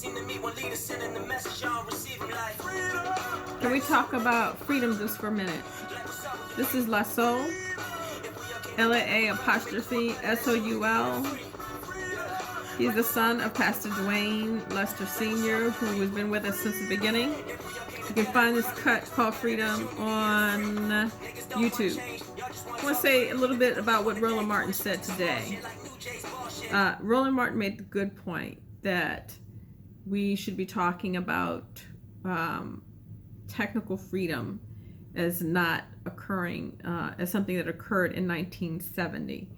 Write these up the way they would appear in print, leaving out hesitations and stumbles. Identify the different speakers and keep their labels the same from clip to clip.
Speaker 1: Can we talk about freedom just for a minute? This is La Soul, LAA''SOUL. He's the son of Pastor Dwayne Lester Sr., who has been with us since the beginning. You can find this cut called Freedom on YouTube. I want to say a little bit about what Roland Martin said today. Roland Martin made the good point that we should be talking about technical freedom as not occurring as something that occurred in 1970.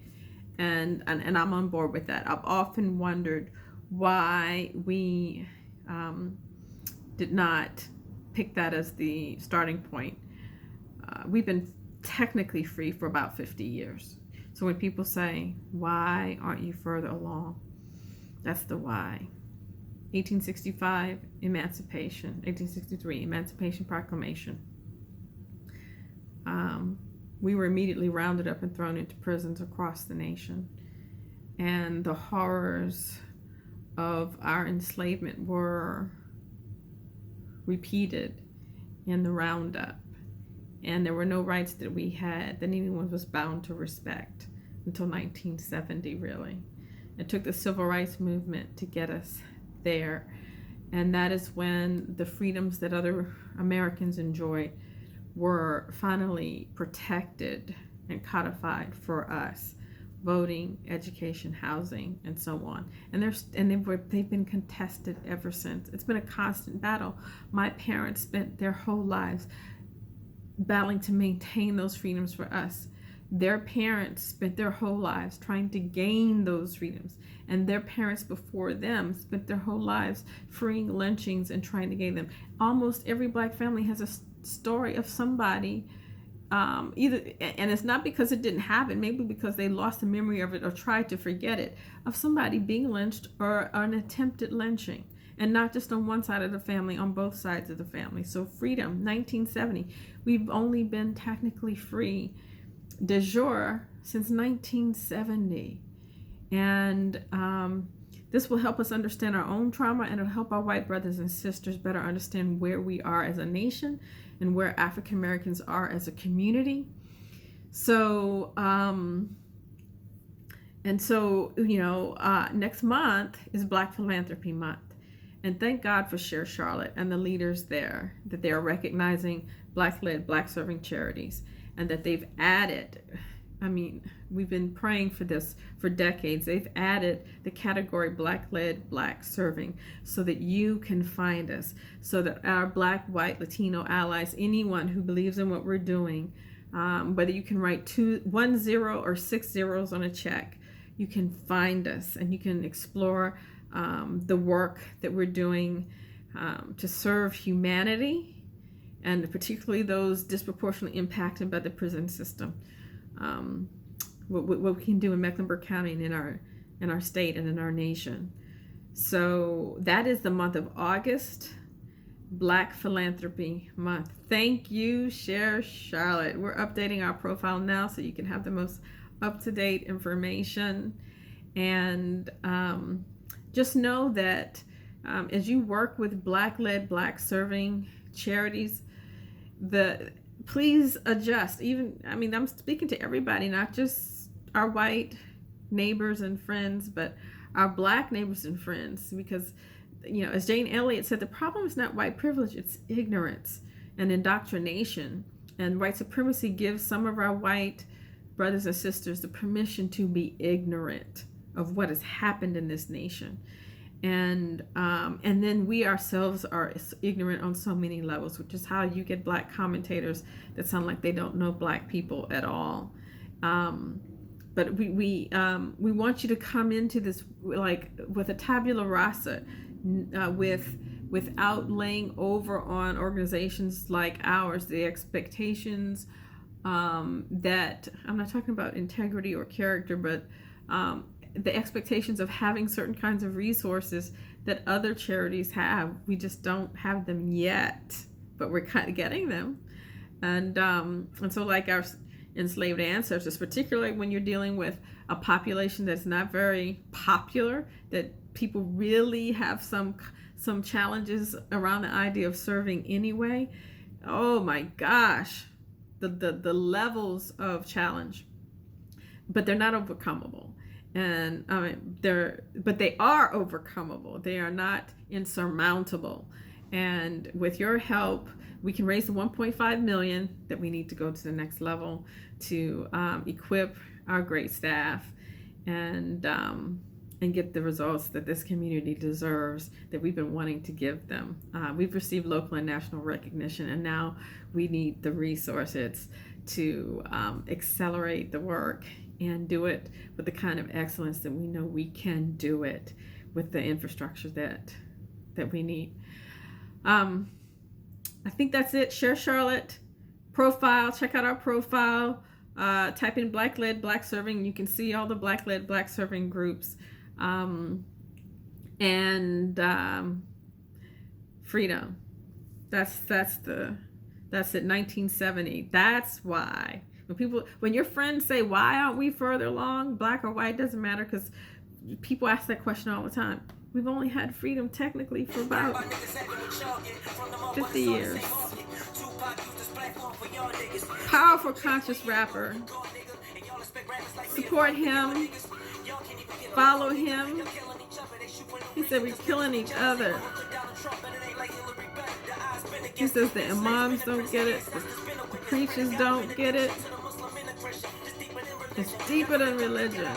Speaker 1: And I'm on board with that. I've often wondered why we did not pick that as the starting point. We've been technically free for about 50 years. So when people say, why aren't you further along? That's the why. 1865, emancipation. 1863, Emancipation Proclamation. We were immediately rounded up and thrown into prisons across the nation. And the horrors of our enslavement were repeated in the roundup. And there were no rights that we had that anyone was bound to respect until 1970, really. It took the civil rights movement to get us there. And that is when the freedoms that other Americans enjoyed were finally protected and codified for us. Voting, education, housing, and so on. And they've been contested ever since. It's been a constant battle. My parents spent their whole lives battling to maintain those freedoms for us. Their parents spent their whole lives trying to gain those freedoms. And their parents before them spent their whole lives freeing lynchings and trying to gain them. Almost every black family has a story of somebody either, and it's not because it didn't happen, maybe because they lost the memory of it or tried to forget it, of somebody being lynched or an attempted lynching. And not just on one side of the family, on both sides of the family. So freedom, 1970. We've only been technically free de jure since 1970. And this will help us understand our own trauma, and it'll help our white brothers and sisters better understand where we are as a nation and where African Americans are as a community. So, next month is Black Philanthropy Month. And thank God for Share Charlotte and the leaders there, that they are recognizing Black-led, Black-serving charities, and that they've added, we've been praying for this for decades. They've added the category Black-led, Black-serving so that you can find us, so that our Black, white, Latino allies, anyone who believes in what we're doing, whether you can write 1 0 or 6 zeros on a check, you can find us and you can explore the work that we're doing to serve humanity, and particularly those disproportionately impacted by the prison system. What we can do in Mecklenburg County and in our state and in our nation. So that is the month of August, Black Philanthropy Month. Thank you, Share Charlotte. We're updating our profile now so you can have the most up-to-date information. And just know that as you work with Black-led, Black-serving charities, please adjust. I'm speaking to everybody, not just our white neighbors and friends, but our Black neighbors and friends, because, as Jane Elliott said, the problem is not white privilege, it's ignorance and indoctrination. And white supremacy gives some of our white brothers and sisters the permission to be ignorant of what has happened in this nation. And then we ourselves are ignorant on so many levels, which is how you get Black commentators that sound like they don't know Black people at all. But we want you to come into this like with a tabula rasa, without laying over on organizations like ours the expectations that, I'm not talking about integrity or character, but the expectations of having certain kinds of resources that other charities have. We just don't have them yet, but we're kind of getting them. And so like our enslaved ancestors, particularly when you're dealing with a population that's not very popular, that people really have some some challenges around the idea of serving anyway. Oh my gosh, the levels of challenge, but they're not overcomable. And but they are overcomable. They are not insurmountable. And with your help, we can raise the 1.5 million that we need to go to the next level to equip our great staff and get the results that this community deserves, that we've been wanting to give them. We've received local and national recognition, and now we need the resources to accelerate the work and do it with the kind of excellence that we know we can do it with the infrastructure that we need. I think that's it. Share Charlotte profile. Check out our profile. Type in Black-led, Black serving. You can see all the Black-led, Black serving groups. Freedom. That's it. 1970. That's why. When your friends say, why aren't we further along, black or white, doesn't matter, because people ask that question all the time. We've only had freedom technically for about 50 years. Powerful, conscious rapper. Support him. Follow him. He said we're killing each other. He says the imams don't get it. The preachers don't get it. It's deeper than religion.